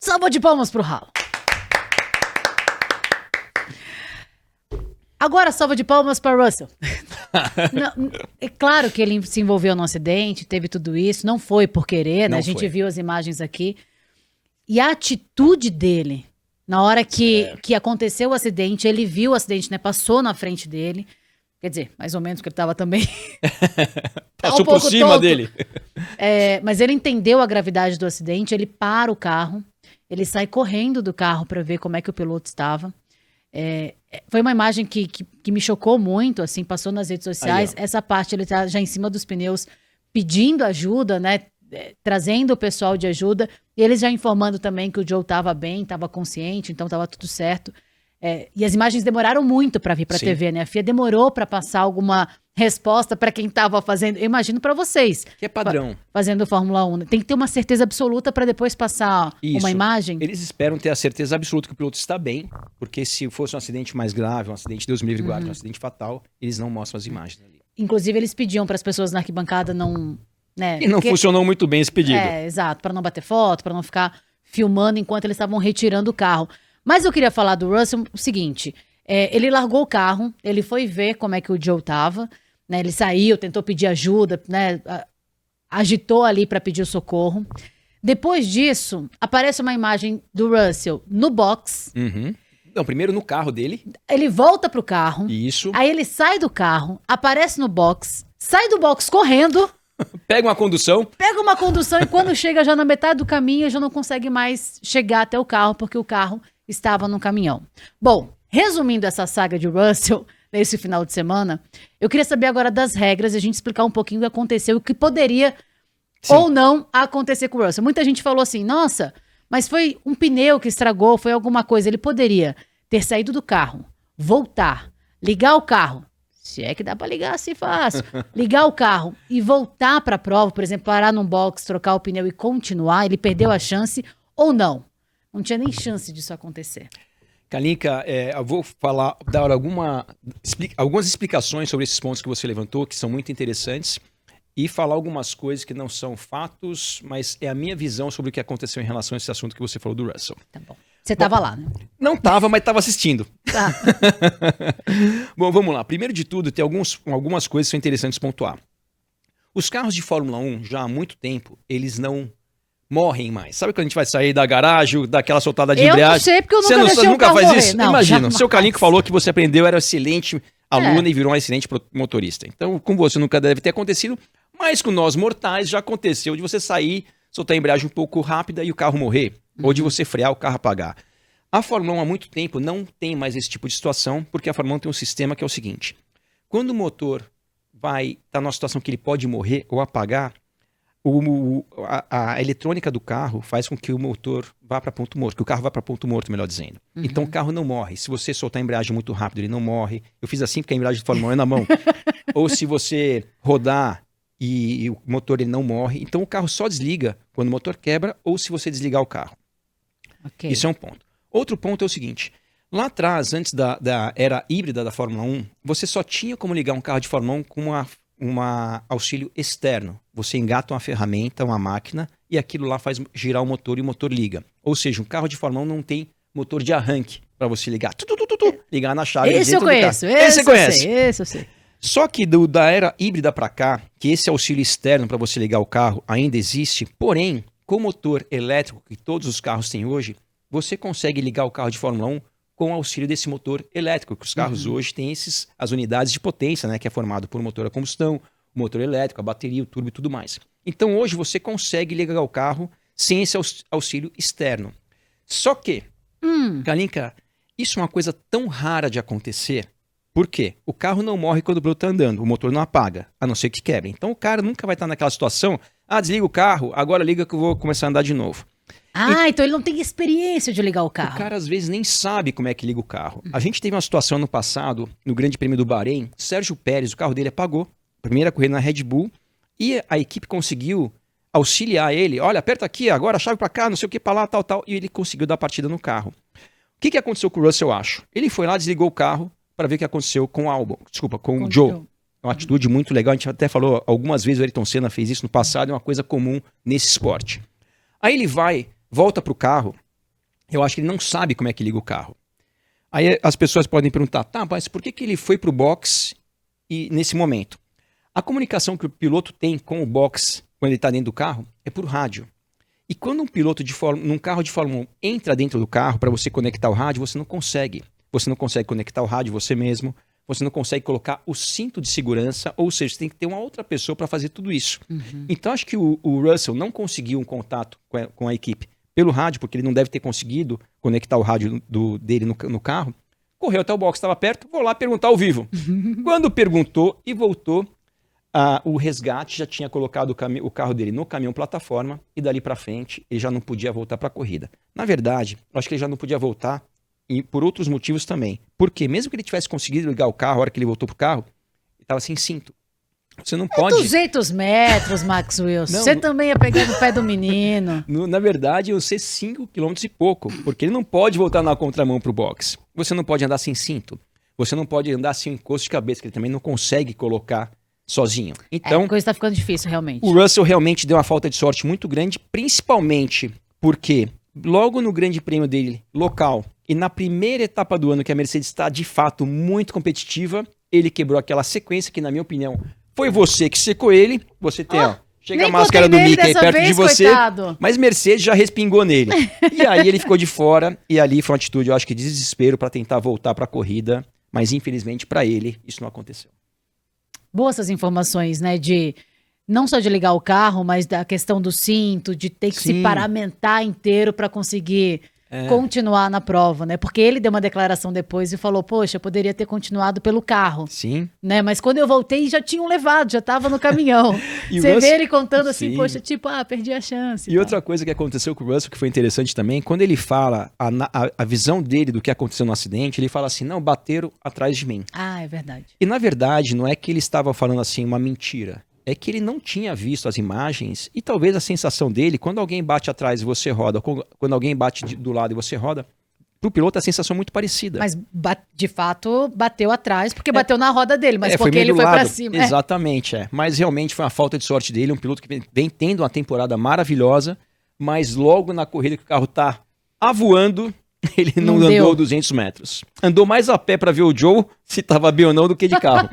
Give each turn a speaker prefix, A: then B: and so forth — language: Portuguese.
A: Salva de palmas pro Halo. Agora, salva de palmas para Russell. Não, é claro que ele se envolveu no acidente, teve tudo isso, não foi por querer, né? A gente viu as imagens aqui. E a atitude dele, na hora que aconteceu o acidente, ele viu o acidente, né? Passou na frente dele. Quer dizer, mais ou menos, porque ele estava também...
B: Passou por cima dele.
A: Mas ele entendeu a gravidade do acidente, ele para o carro, ele sai correndo do carro para ver como é que o piloto estava. Foi uma imagem que me chocou muito, assim, passou nas redes sociais. Aí, essa parte, ele tá já em cima dos pneus, pedindo ajuda, né? Trazendo o pessoal de ajuda. E eles já informando também que o Joe estava bem, estava consciente, então estava tudo certo. E as imagens demoraram muito para vir para a TV, né? A FIA demorou para passar alguma resposta para quem estava fazendo. Eu imagino para vocês.
B: Que é padrão.
A: Fazendo Fórmula 1. Tem que ter uma certeza absoluta para depois passar uma imagem.
B: Eles esperam ter a certeza absoluta que o piloto está bem, porque se fosse um acidente mais grave, um acidente, Deus me livre guarde, um acidente fatal, eles não mostram as imagens ali.
A: Inclusive, eles pediam para as pessoas na arquibancada não... Né,
B: e não funcionou muito bem esse pedido.
A: Exato. Para não bater foto, para não ficar filmando enquanto eles estavam retirando o carro. Mas eu queria falar do Russell o seguinte, ele largou o carro, ele foi ver como é que o Joe tava, né, ele saiu, tentou pedir ajuda, né, agitou ali para pedir o socorro. Depois disso, aparece uma imagem do Russell no box.
B: Não, primeiro no carro dele.
A: Ele volta pro carro.
B: Isso.
A: Aí ele sai do carro, aparece no box, sai do box correndo.
B: Pega uma condução
A: E quando chega já na metade do caminho, já não consegue mais chegar até o carro, porque o carro estava no caminhão. Bom, resumindo essa saga de Russell nesse final de semana, eu queria saber agora das regras e a gente explicar um pouquinho o que aconteceu, o que poderia ou não acontecer com o Russell. Muita gente falou assim, nossa, mas foi um pneu que estragou, foi alguma coisa. Ele poderia ter saído do carro, voltar, ligar o carro, se é que dá pra ligar assim fácil, ligar o carro e voltar pra prova, por exemplo, parar num box, trocar o pneu e continuar, ele perdeu a chance ou não? Não tinha nem chance disso acontecer.
B: Kalinka, eu vou dar algumas explicações sobre esses pontos que você levantou, que são muito interessantes, e falar algumas coisas que não são fatos, mas é a minha visão sobre o que aconteceu em relação a esse assunto que você falou do Russell.
A: Tá bom. Você estava lá, né?
B: Não estava, mas estava assistindo.
A: Tá.
B: Bom, vamos lá. Primeiro de tudo, tem algumas coisas que são interessantes pontuar. Os carros de Fórmula 1, já há muito tempo, eles não morrem mais. Sabe quando a gente vai sair da garagem, daquela soltada de embreagem?
A: Eu não sei, porque eu nunca deixei
B: nunca
A: o carro
B: faz
A: morrer.
B: isso?
A: Não,
B: imagina,
A: jamais.
B: o seu Kalinka falou que você aprendeu, era excelente aluna e virou um excelente motorista. Então, com você nunca deve ter acontecido, mas com nós mortais já aconteceu de você sair, soltar a embreagem um pouco rápida e o carro morrer, ou de você frear o carro apagar. A Fórmula 1 há muito tempo não tem mais esse tipo de situação, porque a Fórmula 1 tem um sistema que é o seguinte, quando o motor vai estar numa situação que ele pode morrer ou apagar, a eletrônica do carro faz com que o motor vá para ponto morto, que o carro vá para ponto morto, melhor dizendo. Então o carro não morre. Se você soltar a embreagem muito rápido, ele não morre. Eu fiz assim porque a embreagem de Fórmula 1 é na mão. Ou se você rodar e o motor ele não morre, então o carro só desliga quando o motor quebra ou se você desligar o carro.
A: Okay.
B: Isso é um ponto. Outro ponto é o seguinte, lá atrás, antes da era híbrida da Fórmula 1, você só tinha como ligar um carro de Fórmula 1 com um auxílio externo. Você engata uma ferramenta, uma máquina, e aquilo lá faz girar o motor e o motor liga. Ou seja, um carro de Fórmula 1 não tem motor de arranque para você ligar. Ligar na chave.
A: Esse eu conheço.
B: Esse você conhece.
A: Esse eu sei.
B: Só que da era híbrida para cá, que esse auxílio externo para você ligar o carro ainda existe, porém, com o motor elétrico que todos os carros têm hoje, você consegue ligar o carro de Fórmula 1 com o auxílio desse motor elétrico, que os carros hoje têm as unidades de potência, né, que é formado por um motor a combustão, o motor elétrico, a bateria, o turbo e tudo mais. Então hoje você consegue ligar o carro sem esse auxílio externo. Só que, Kalinka, isso é uma coisa tão rara de acontecer. Por quê? O carro não morre quando o piloto está andando, o motor não apaga, a não ser que quebre. Então o cara nunca vai estar naquela situação, desliga o carro, agora liga que eu vou começar a andar de novo.
A: Então ele não tem experiência de ligar o carro.
B: O cara às vezes nem sabe como é que liga o carro. A gente teve uma situação no passado, no Grande Prêmio do Bahrein, Sérgio Pérez, o carro dele apagou, primeira corrida na Red Bull, e a equipe conseguiu auxiliar ele, olha, aperta aqui, agora a chave pra cá, não sei o que pra lá, tal, e ele conseguiu dar a partida no carro. O que aconteceu com o Russell, eu acho? Ele foi lá, desligou o carro para ver o que aconteceu com o Joe. É uma atitude muito legal, a gente até falou algumas vezes, o Ayrton Senna fez isso no passado, é uma coisa comum nesse esporte. Aí ele volta pro carro, Eu acho que ele não sabe como é que liga o carro. Aí as pessoas podem perguntar, tá, mas por que ele foi pro box nesse momento? A comunicação que o piloto tem com o box quando ele está dentro do carro é por rádio. E quando um piloto num carro de Fórmula 1 entra dentro do carro para você conectar o rádio, você não consegue. Você não consegue conectar o rádio você mesmo, você não consegue colocar o cinto de segurança, ou seja, você tem que ter uma outra pessoa para fazer tudo isso. Então acho que o Russell não conseguiu um contato com a equipe pelo rádio, porque ele não deve ter conseguido conectar o rádio dele no carro. Correu até o box, estava perto, vou lá perguntar ao vivo. Quando perguntou e voltou, o resgate já tinha colocado o carro dele no caminhão plataforma e dali para frente ele já não podia voltar para a corrida. Na verdade, eu acho que ele já não podia voltar e por outros motivos também. Porque mesmo que ele tivesse conseguido ligar o carro, a hora que ele voltou pro carro, ele estava sem cinto. Você não pode...
A: 200 metros, Max Wilson.
B: Não,
A: Você também ia pegar no pé do menino.
B: Na verdade, iam ser 5 km e pouco, porque ele não pode voltar na contramão pro box. Você não pode andar sem cinto. Você não pode andar sem encosto de cabeça, que ele também não consegue colocar sozinho. Então,
A: a coisa tá ficando difícil, realmente.
B: o Russell realmente deu uma falta de sorte muito grande, principalmente porque logo no grande prêmio dele, local, e na primeira etapa do ano que a Mercedes está de fato muito competitiva, ele quebrou aquela sequência que, na minha opinião, foi você que secou ele. Você tem, ó, chega a máscara do Mickey aí perto de você, coitado. Mas Mercedes já respingou nele. E aí ele ficou de fora, e ali foi uma atitude, eu acho que de desespero para tentar voltar para a corrida, mas infelizmente para ele isso não aconteceu.
A: Boas essas informações, né, de não só de ligar o carro, mas da questão do cinto, de ter que se paramentar inteiro para conseguir continuar na prova, né? Porque ele deu uma declaração depois e falou, poxa, eu poderia ter continuado pelo carro.
B: Sim.
A: Né? Mas quando eu voltei, já tinham levado, já tava no caminhão. Você vê ele contando assim, poxa, tipo, perdi a chance.
B: E outra coisa que aconteceu com o Russell, que foi interessante também, quando ele fala a visão dele do que aconteceu no acidente, ele fala assim, não, bateram atrás de mim.
A: Ah, é verdade.
B: E na verdade, não é que ele estava falando assim uma mentira. É que ele não tinha visto as imagens e talvez a sensação dele, quando alguém bate atrás e você roda, quando alguém bate do lado e você roda, pro piloto a sensação é muito parecida.
A: Mas de fato bateu atrás, porque bateu na roda dele, mas porque ele foi pra cima.
B: Exatamente, Mas realmente foi uma falta de sorte dele, um piloto que vem tendo uma temporada maravilhosa, mas logo na corrida que o carro tá avoando, ele não andou 200 metros. Andou mais a pé para ver o Joe se tava bem ou não do que de carro.